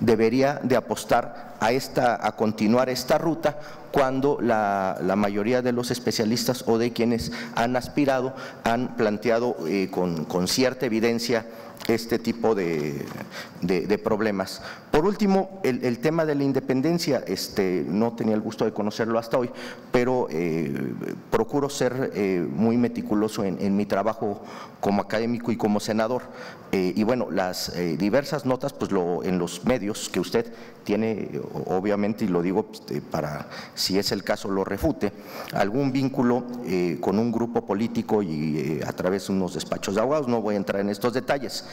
debería de apostar a continuar esta ruta, cuando la mayoría de los especialistas o de quienes han aspirado han planteado con cierta evidencia este tipo de problemas. Por último, el tema de la independencia, no tenía el gusto de conocerlo hasta hoy, pero procuro ser muy meticuloso en mi trabajo como académico y como senador. Y bueno, las diversas notas, pues en los medios que usted tiene, obviamente, y lo digo para, si es el caso, lo refute, algún vínculo con un grupo político y a través de unos despachos de abogados, no voy a entrar en estos detalles.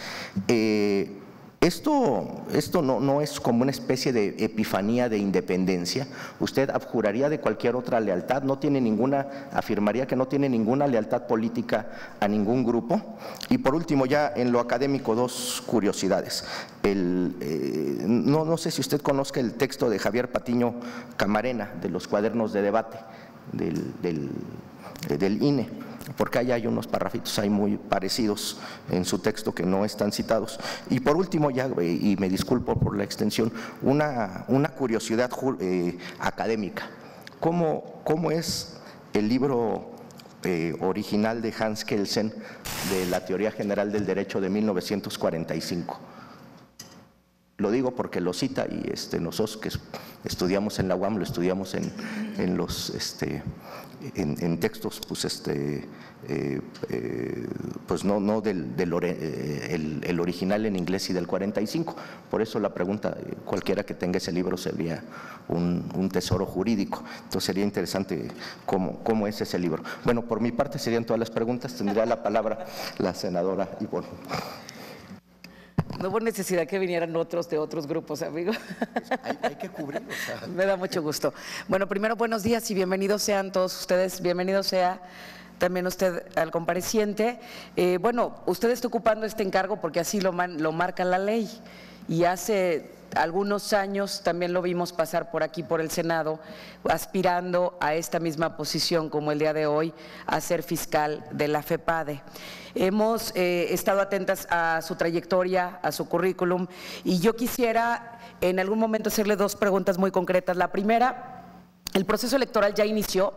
Esto no es como una especie de epifanía de independencia. Usted abjuraría de cualquier otra lealtad, afirmaría que no tiene ninguna lealtad política a ningún grupo. Y por último, ya en lo académico, dos curiosidades. No sé si usted conozca el texto de Javier Patiño Camarena, de los cuadernos de debate del INE, porque ahí hay unos parrafitos ahí muy parecidos en su texto que no están citados. Y por último, ya, y me disculpo por la extensión, una curiosidad académica. ¿Cómo es el libro original de Hans Kelsen de la Teoría General del Derecho de 1945? Lo digo porque lo cita y nosotros que estudiamos en la UAM, lo estudiamos en textos, pues no el original en inglés y del 45. Por eso la pregunta, cualquiera que tenga ese libro sería un tesoro jurídico. Entonces sería interesante cómo es ese libro. Bueno, por mi parte serían todas las preguntas. Tendría la palabra la senadora Ivonne. No hubo necesidad que vinieran otros de otros grupos, amigo. Hay que cubrirlos. Me da mucho gusto. Bueno, primero, buenos días y bienvenidos sean todos ustedes. Bienvenido sea también usted al compareciente. Bueno, usted está ocupando este encargo porque así lo marca la ley. Y hace algunos años también lo vimos pasar por aquí, por el Senado, aspirando a esta misma posición como el día de hoy, a ser fiscal de la FEPADE. Hemos estado atentas a su trayectoria, a su currículum, y yo quisiera en algún momento hacerle dos preguntas muy concretas. La primera, el proceso electoral ya inició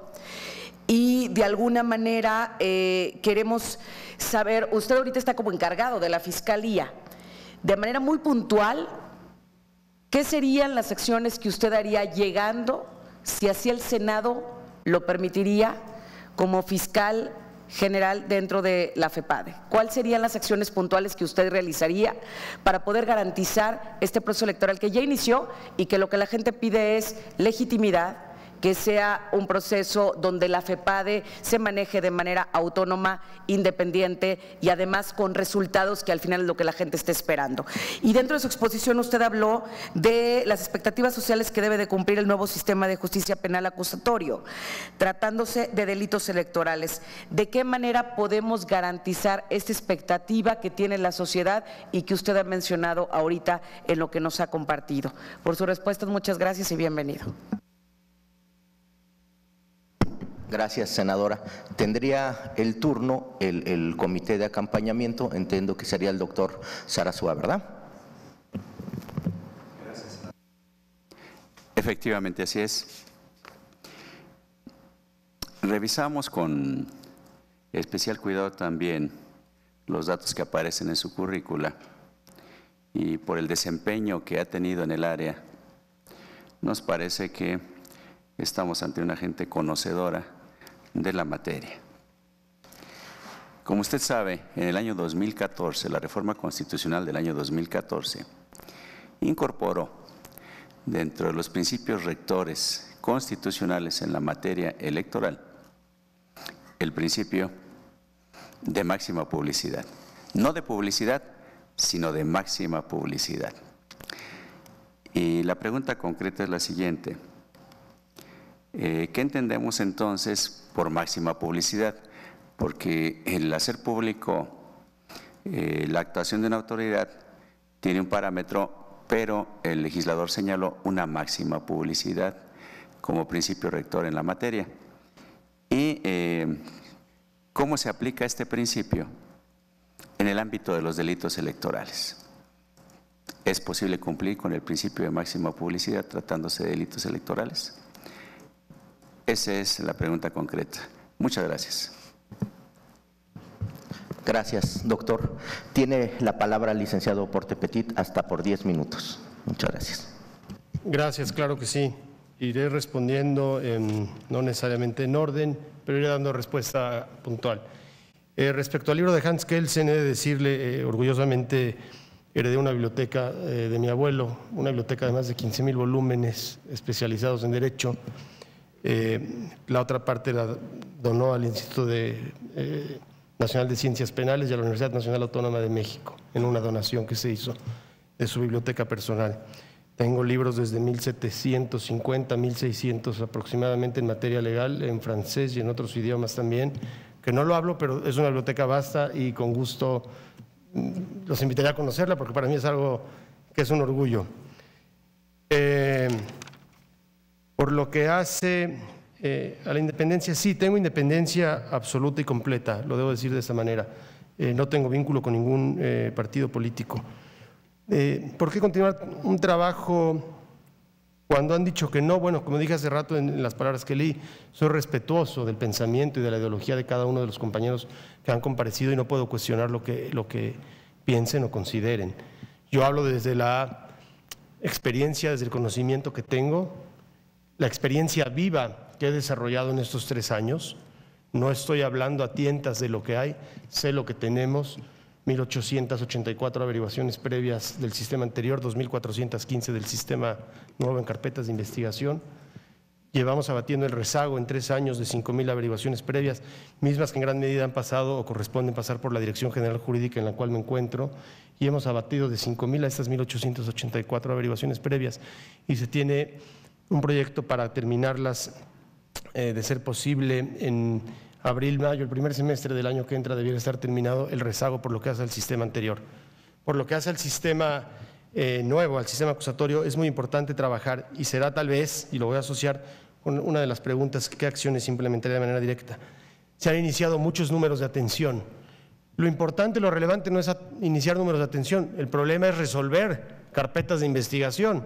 y de alguna manera queremos saber, usted ahorita está como encargado de la Fiscalía, de manera muy puntual, ¿qué serían las acciones que usted haría llegando, si así el Senado lo permitiría, como fiscal general dentro de la FEPADE? ¿Cuáles serían las acciones puntuales que usted realizaría para poder garantizar este proceso electoral que ya inició y que lo que la gente pide es legitimidad, que sea un proceso donde la FEPADE se maneje de manera autónoma, independiente y además con resultados que al final es lo que la gente está esperando? Y dentro de su exposición usted habló de las expectativas sociales que debe de cumplir el nuevo sistema de justicia penal acusatorio, tratándose de delitos electorales. ¿De qué manera podemos garantizar esta expectativa que tiene la sociedad y que usted ha mencionado ahorita en lo que nos ha compartido? Por sus respuestas, muchas gracias y bienvenido. Gracias, senadora. Tendría el turno el comité de acompañamiento, entiendo que sería el doctor Sarasúa, ¿verdad? Gracias. Efectivamente, así es. Revisamos con especial cuidado también los datos que aparecen en su currícula y por el desempeño que ha tenido en el área, nos parece que estamos ante una gente conocedora de la materia. Como usted sabe, en el año 2014, la reforma constitucional del año 2014 incorporó dentro de los principios rectores constitucionales en la materia electoral el principio de máxima publicidad. No de publicidad, sino de máxima publicidad. Y la pregunta concreta es la siguiente. ¿Qué entendemos entonces por máxima publicidad? Porque el hacer público la actuación de una autoridad tiene un parámetro, pero el legislador señaló una máxima publicidad como principio rector en la materia. ¿Y cómo se aplica este principio en el ámbito de los delitos electorales? ¿Es posible cumplir con el principio de máxima publicidad tratándose de delitos electorales? Esa es la pregunta concreta. Muchas gracias. Gracias, doctor. Tiene la palabra el licenciado Porte Petit hasta por 10 minutos. Muchas gracias. Gracias, claro que sí. Iré respondiendo no necesariamente en orden, pero iré dando respuesta puntual. Respecto al libro de Hans Kelsen, he de decirle orgullosamente, heredé una biblioteca de mi abuelo, una biblioteca de más de 15,000 volúmenes especializados en Derecho. La otra parte la donó al Instituto Nacional de Ciencias Penales y a la Universidad Nacional Autónoma de México, en una donación que se hizo de su biblioteca personal. Tengo libros desde 1750, 1600 aproximadamente en materia legal, en francés y en otros idiomas también, que no lo hablo, pero es una biblioteca vasta y con gusto los invitaría a conocerla porque para mí es algo que es un orgullo. Por lo que hace a la independencia, sí, tengo independencia absoluta y completa, lo debo decir de esta manera. No tengo vínculo con ningún partido político. ¿Por qué continuar un trabajo cuando han dicho que no? Bueno, como dije hace rato en las palabras que leí, soy respetuoso del pensamiento y de la ideología de cada uno de los compañeros que han comparecido y no puedo cuestionar lo que piensen o consideren. Yo hablo desde la experiencia, desde el conocimiento que tengo, la experiencia viva que he desarrollado en estos 3 años. No estoy hablando a tientas de lo que hay, sé lo que tenemos. 1,884 averiguaciones previas del sistema anterior, 2,415 del sistema nuevo en carpetas de investigación. Llevamos abatiendo el rezago en 3 años de 5,000 averiguaciones previas, mismas que en gran medida han pasado o corresponden pasar por la Dirección General Jurídica en la cual me encuentro, y hemos abatido de 5,000 a estas 1,884 averiguaciones previas, y se tiene un proyecto para terminarlas, de ser posible, en abril, mayo, el primer semestre del año que entra debiera estar terminado el rezago por lo que hace al sistema anterior. Por lo que hace al sistema nuevo, al sistema acusatorio, es muy importante trabajar y será tal vez, y lo voy a asociar con una de las preguntas, ¿qué acciones implementaré de manera directa? Se han iniciado muchos números de atención. Lo importante, lo relevante no es iniciar números de atención, el problema es resolver carpetas de investigación.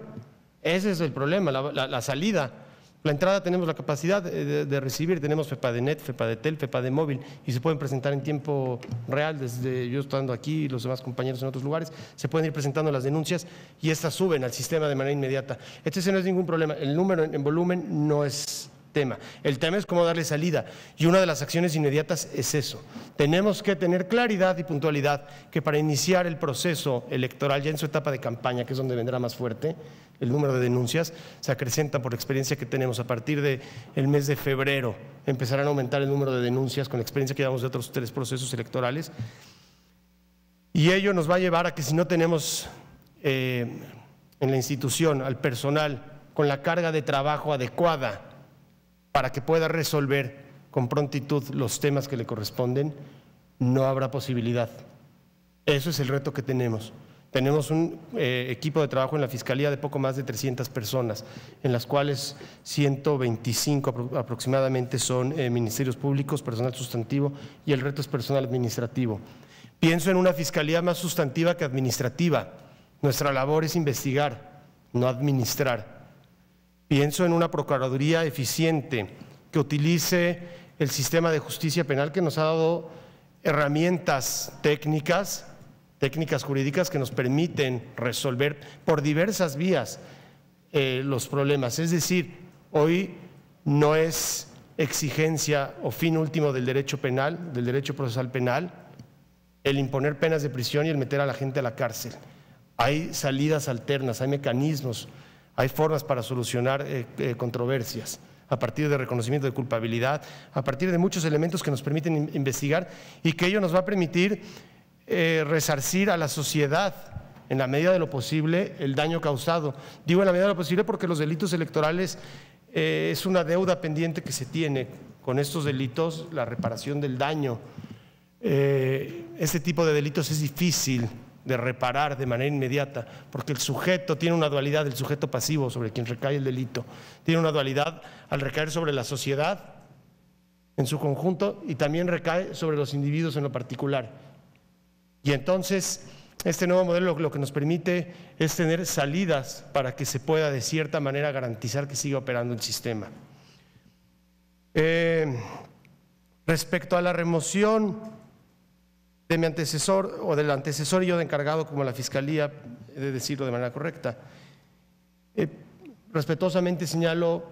Ese es el problema, la salida. La entrada tenemos la capacidad de recibir, tenemos FEPADENET, FEPADETEL, FEPADEMóvil y se pueden presentar en tiempo real, desde yo estando aquí y los demás compañeros en otros lugares, se pueden ir presentando las denuncias y estas suben al sistema de manera inmediata. Ese no es ningún problema, el número en volumen no es tema, el tema es cómo darle salida y una de las acciones inmediatas es eso. Tenemos que tener claridad y puntualidad que para iniciar el proceso electoral ya en su etapa de campaña, que es donde vendrá más fuerte, el número de denuncias se acrecenta por la experiencia que tenemos. A partir del mes de febrero empezarán a aumentar el número de denuncias con la experiencia que llevamos de otros 3 procesos electorales y ello nos va a llevar a que si no tenemos en la institución al personal con la carga de trabajo adecuada para que pueda resolver con prontitud los temas que le corresponden, no habrá posibilidad. Eso es el reto que tenemos. Tenemos un equipo de trabajo en la Fiscalía de poco más de 300 personas, en las cuales 125 aproximadamente son ministerios públicos, personal sustantivo, y el resto es personal administrativo. Pienso en una Fiscalía más sustantiva que administrativa. Nuestra labor es investigar, no administrar. Pienso en una Procuraduría eficiente que utilice el sistema de justicia penal que nos ha dado herramientas técnicas jurídicas que nos permiten resolver por diversas vías los problemas. Es decir, hoy no es exigencia o fin último del derecho penal, del derecho procesal penal, el imponer penas de prisión y el meter a la gente a la cárcel. Hay salidas alternas, hay mecanismos, hay formas para solucionar controversias a partir de reconocimiento de culpabilidad, a partir de muchos elementos que nos permiten investigar y que ello nos va a permitir resarcir a la sociedad en la medida de lo posible el daño causado. Digo en la medida de lo posible porque los delitos electorales es una deuda pendiente que se tiene con estos delitos, la reparación del daño. Este tipo de delitos es difícil de reparar de manera inmediata, porque el sujeto tiene una dualidad, el sujeto pasivo sobre quien recae el delito, tiene una dualidad al recaer sobre la sociedad en su conjunto y también recae sobre los individuos en lo particular. Y entonces Este nuevo modelo lo que nos permite es tener salidas para que se pueda de cierta manera garantizar que siga operando el sistema. Respecto a la remoción de mi antecesor o del antecesor y yo de encargado como la Fiscalía, he de decirlo de manera correcta, respetuosamente señalo,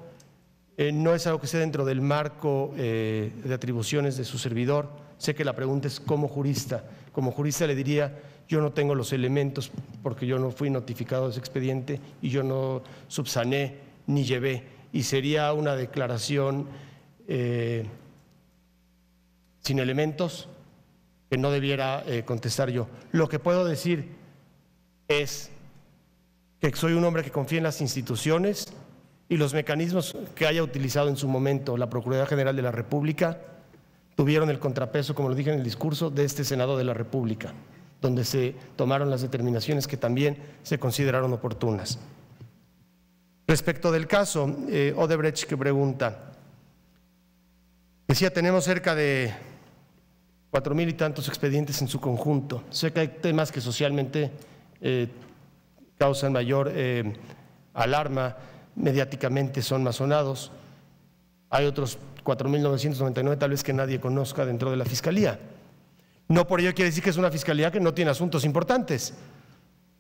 no es algo que esté dentro del marco de atribuciones de su servidor. Sé que la pregunta es como jurista. Como jurista le diría, yo no tengo los elementos porque yo no fui notificado de ese expediente y yo no subsané ni llevé. Y sería una declaración sin elementos que no debiera contestar yo. Lo que puedo decir es que soy un hombre que confía en las instituciones y los mecanismos que haya utilizado en su momento la Procuraduría General de la República tuvieron el contrapeso, como lo dije en el discurso, de este Senado de la República, donde se tomaron las determinaciones que también se consideraron oportunas. Respecto del caso Odebrecht, que pregunta, decía, tenemos cerca de 4,000 y tantos expedientes en su conjunto. Sé que hay temas que socialmente causan mayor alarma, mediáticamente son más sonados. Hay otros 4,999 tal vez que nadie conozca dentro de la Fiscalía. No por ello quiere decir que es una Fiscalía que no tiene asuntos importantes.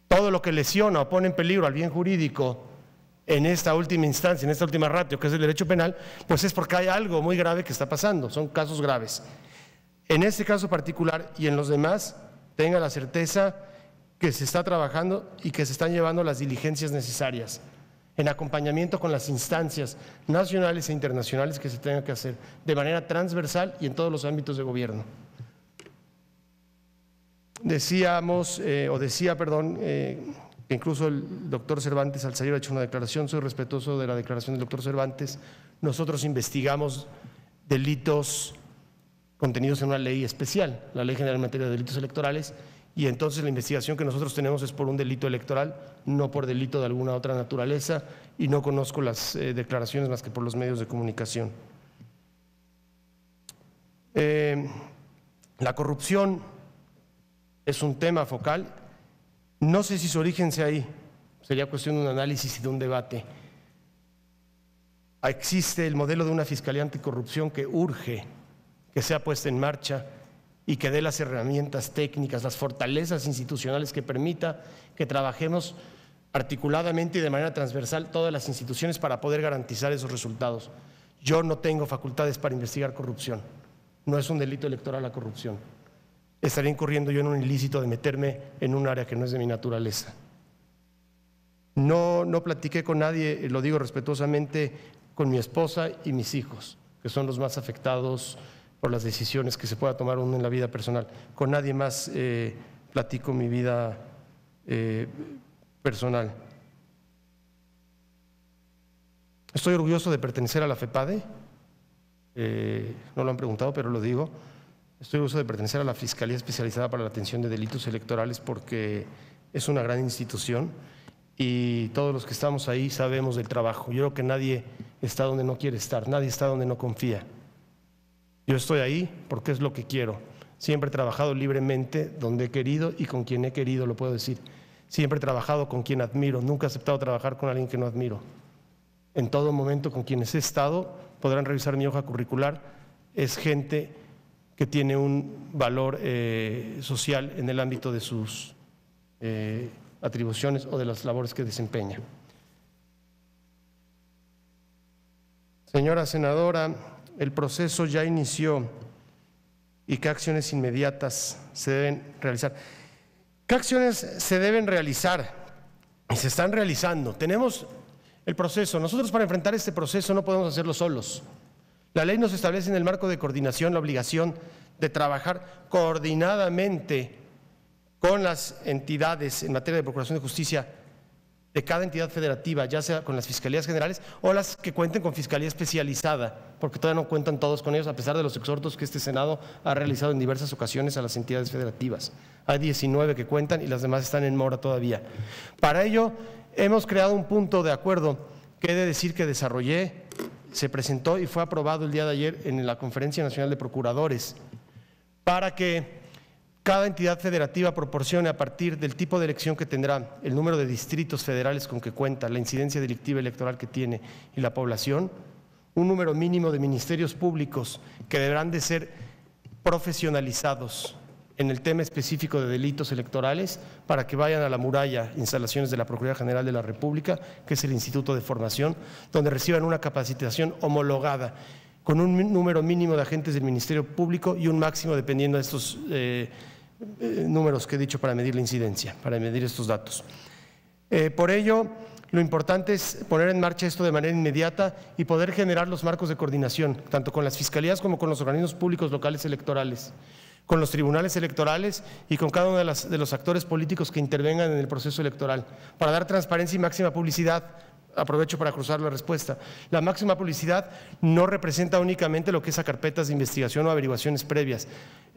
Todo lo que lesiona o pone en peligro al bien jurídico en esta última instancia, en esta última ratio, que es el derecho penal, pues es porque hay algo muy grave que está pasando, son casos graves. En este caso particular y en los demás, tenga la certeza que se está trabajando y que se están llevando las diligencias necesarias en acompañamiento con las instancias nacionales e internacionales que se tengan que hacer de manera transversal y en todos los ámbitos de gobierno. Decía, que incluso el doctor Cervantes al salir ha hecho una declaración, soy respetuoso de la declaración del doctor Cervantes. Nosotros investigamos delitos contenidos en una ley especial, la Ley General en Materia de Delitos Electorales, y entonces la investigación que nosotros tenemos es por un delito electoral, no por delito de alguna otra naturaleza, y no conozco las declaraciones más que por los medios de comunicación. La corrupción es un tema focal. No sé si su origen sea ahí, sería cuestión de un análisis y de un debate. Existe el modelo de una Fiscalía Anticorrupción que urge que sea puesta en marcha y que dé las herramientas técnicas, las fortalezas institucionales que permita que trabajemos articuladamente y de manera transversal todas las instituciones para poder garantizar esos resultados. Yo no tengo facultades para investigar corrupción, no es un delito electoral la corrupción. Estaría incurriendo yo en un ilícito de meterme en un área que no es de mi naturaleza. No platiqué con nadie, lo digo respetuosamente, con mi esposa y mis hijos, que son los más afectados por las decisiones que se pueda tomar uno en la vida personal. Con nadie más platico mi vida personal. Estoy orgulloso de pertenecer a la FEPADE, no lo han preguntado, pero lo digo. Estoy orgulloso de pertenecer a la Fiscalía Especializada para la Atención de Delitos Electorales porque es una gran institución y todos los que estamos ahí sabemos del trabajo. Yo creo que nadie está donde no quiere estar, nadie está donde no confía. Yo estoy ahí porque es lo que quiero. Siempre he trabajado libremente donde he querido y con quien he querido, lo puedo decir. Siempre he trabajado con quien admiro, nunca he aceptado trabajar con alguien que no admiro. En todo momento con quienes he estado, podrán revisar mi hoja curricular, es gente que tiene un valor social en el ámbito de sus atribuciones o de las labores que desempeña. Señora senadora, el proceso ya inició y qué acciones inmediatas se deben realizar. ¿Qué acciones se deben realizar? Y se están realizando. Tenemos el proceso. Nosotros para enfrentar este proceso no podemos hacerlo solos. La ley nos establece en el marco de coordinación la obligación de trabajar coordinadamente con las entidades en materia de procuración de justicia de cada entidad federativa, ya sea con las fiscalías generales o las que cuenten con fiscalía especializada, porque todavía no cuentan todos con ellos, a pesar de los exhortos que este Senado ha realizado en diversas ocasiones a las entidades federativas. Hay 19 que cuentan y las demás están en mora todavía. Para ello, hemos creado un punto de acuerdo que he de decir que desarrollé, se presentó y fue aprobado el día de ayer en la Conferencia Nacional de Procuradores, para que Cada entidad federativa proporcione, a partir del tipo de elección que tendrá, el número de distritos federales con que cuenta, la incidencia delictiva electoral que tiene y la población, un número mínimo de ministerios públicos que deberán de ser profesionalizados en el tema específico de delitos electorales para que vayan a la muralla, instalaciones de la Procuraduría General de la República, que es el Instituto de Formación, donde reciban una capacitación homologada con un número mínimo de agentes del Ministerio Público y un máximo dependiendo de estos números que he dicho para medir la incidencia, para medir estos datos. Por ello, lo importante es poner en marcha esto de manera inmediata y poder generar los marcos de coordinación, tanto con las fiscalías como con los organismos públicos locales electorales, con los tribunales electorales y con cada uno de los actores políticos que intervengan en el proceso electoral, para dar transparencia y máxima publicidad. Aprovecho para cruzar la respuesta. La máxima publicidad no representa únicamente lo que es a carpetas de investigación o averiguaciones previas.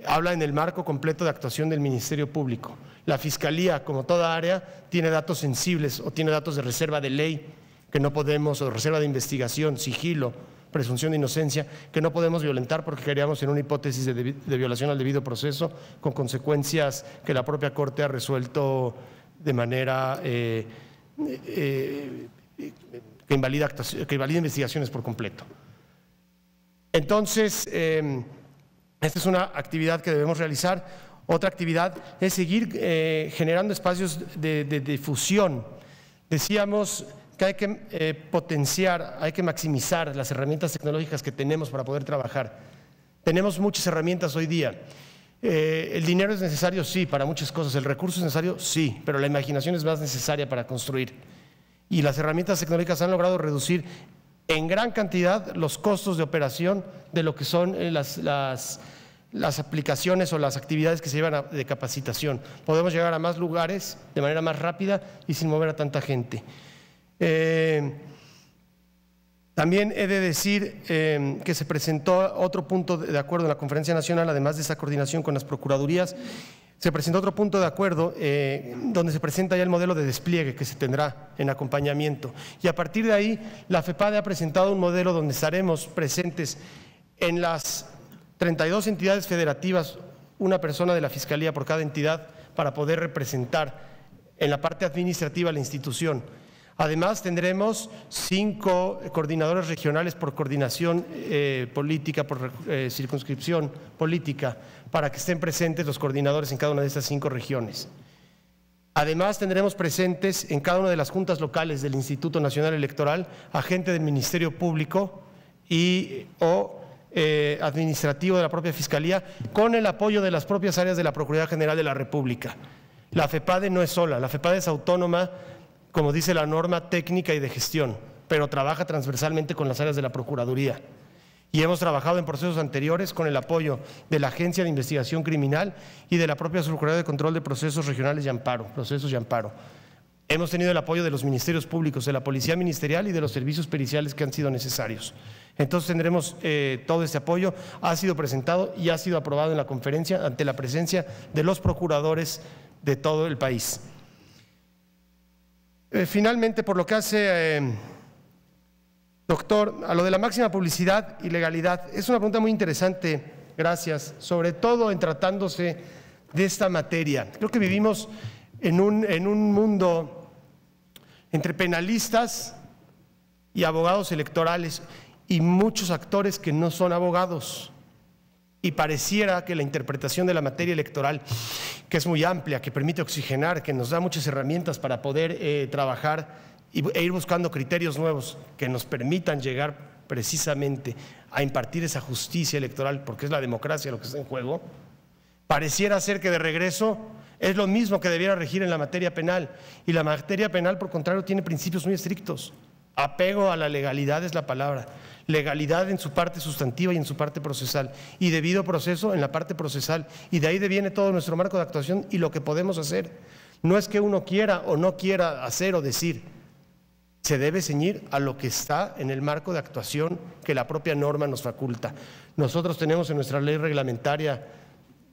Habla en el marco completo de actuación del Ministerio Público. La Fiscalía, como toda área, tiene datos sensibles o tiene datos de reserva de ley que no podemos, o reserva de investigación, sigilo, presunción de inocencia, que no podemos violentar porque caeríamos en una hipótesis de violación al debido proceso, con consecuencias que la propia Corte ha resuelto de manera que invalida investigaciones por completo. Entonces, esta es una actividad que debemos realizar. Otra actividad es seguir generando espacios de difusión. Decíamos que hay que potenciar, hay que maximizar las herramientas tecnológicas que tenemos para poder trabajar. Tenemos muchas herramientas hoy día. ¿El dinero es necesario? Sí, para muchas cosas. ¿El recurso es necesario? Sí, pero la imaginación es más necesaria para construir. Y las herramientas tecnológicas han logrado reducir en gran cantidad los costos de operación de lo que son las aplicaciones o las actividades que se llevan de capacitación. Podemos llegar a más lugares de manera más rápida y sin mover a tanta gente. También he de decir que se presentó otro punto de acuerdo en la Conferencia Nacional, además de esa coordinación con las procuradurías. Se presentó otro punto de acuerdo donde se presenta ya el modelo de despliegue que se tendrá en acompañamiento. Y a partir de ahí, la FEPADE ha presentado un modelo donde estaremos presentes en las 32 entidades federativas, una persona de la Fiscalía por cada entidad para poder representar en la parte administrativa la institución. Además, tendremos 5 coordinadores regionales por coordinación política, por circunscripción política, para que estén presentes los coordinadores en cada una de estas 5 regiones. Además, tendremos presentes en cada una de las juntas locales del Instituto Nacional Electoral a gente del Ministerio Público o administrativo de la propia Fiscalía, con el apoyo de las propias áreas de la Procuraduría General de la República. La FEPADE no es sola, la FEPADE es autónoma, como dice la norma técnica y de gestión, pero trabaja transversalmente con las áreas de la Procuraduría. Y hemos trabajado en procesos anteriores con el apoyo de la Agencia de Investigación Criminal y de la propia Subprocuraduría de Control de Procesos Regionales y Amparo, procesos y amparo. Hemos tenido el apoyo de los ministerios públicos, de la Policía Ministerial y de los servicios periciales que han sido necesarios. Entonces tendremos todo este apoyo. Ha sido presentado y ha sido aprobado en la conferencia ante la presencia de los procuradores de todo el país. Finalmente, por lo que hace, doctor, a lo de la máxima publicidad y legalidad, es una pregunta muy interesante, gracias, sobre todo en tratándose de esta materia. Creo que vivimos en un mundo entre penalistas y abogados electorales y muchos actores que no son abogados. Y pareciera que la interpretación de la materia electoral, que es muy amplia, que permite oxigenar, que nos da muchas herramientas para poder trabajar e ir buscando criterios nuevos que nos permitan llegar precisamente a impartir esa justicia electoral, porque es la democracia lo que está en juego, pareciera ser que de regreso es lo mismo que debiera regir en la materia penal. Y la materia penal, por contrario, tiene principios muy estrictos. Apego a la legalidad es la palabra. Legalidad en su parte sustantiva y en su parte procesal, y debido proceso en la parte procesal, y de ahí deviene todo nuestro marco de actuación y lo que podemos hacer. No es que uno quiera o no quiera hacer o decir, se debe ceñir a lo que está en el marco de actuación que la propia norma nos faculta. Nosotros tenemos en nuestra ley reglamentaria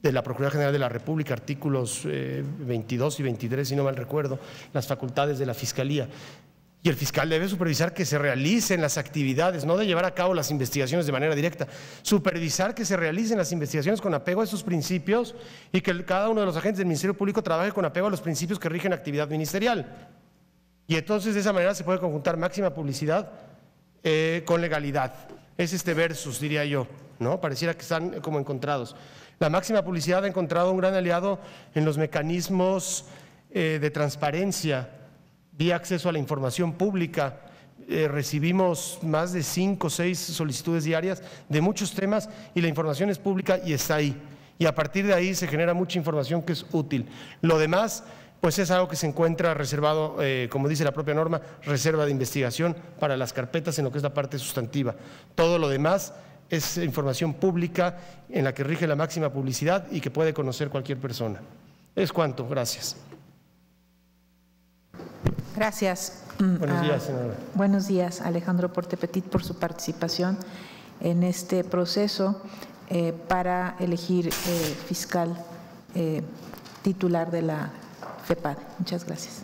de la Procuraduría General de la República, artículos 22 y 23, si no mal recuerdo, las facultades de la Fiscalía. Y el fiscal debe supervisar que se realicen las actividades, no de llevar a cabo las investigaciones de manera directa, supervisar que se realicen las investigaciones con apego a esos principios y que cada uno de los agentes del Ministerio Público trabaje con apego a los principios que rigen la actividad ministerial. Y entonces de esa manera se puede conjuntar máxima publicidad con legalidad. Es este versus, diría yo, ¿no? Pareciera que están como encontrados. La máxima publicidad ha encontrado un gran aliado en los mecanismos de transparencia, vía acceso a la información pública. Recibimos más de 5 o 6 solicitudes diarias de muchos temas y la información es pública y está ahí. Y a partir de ahí se genera mucha información que es útil. Lo demás, pues es algo que se encuentra reservado, como dice la propia norma, reserva de investigación para las carpetas en lo que es la parte sustantiva. Todo lo demás es información pública en la que rige la máxima publicidad y que puede conocer cualquier persona. Es cuanto. Gracias. Gracias. Buenos días, senadora. Buenos días, Alejandro Portepetit, por su participación en este proceso para elegir fiscal titular de la FEPADE. Muchas gracias.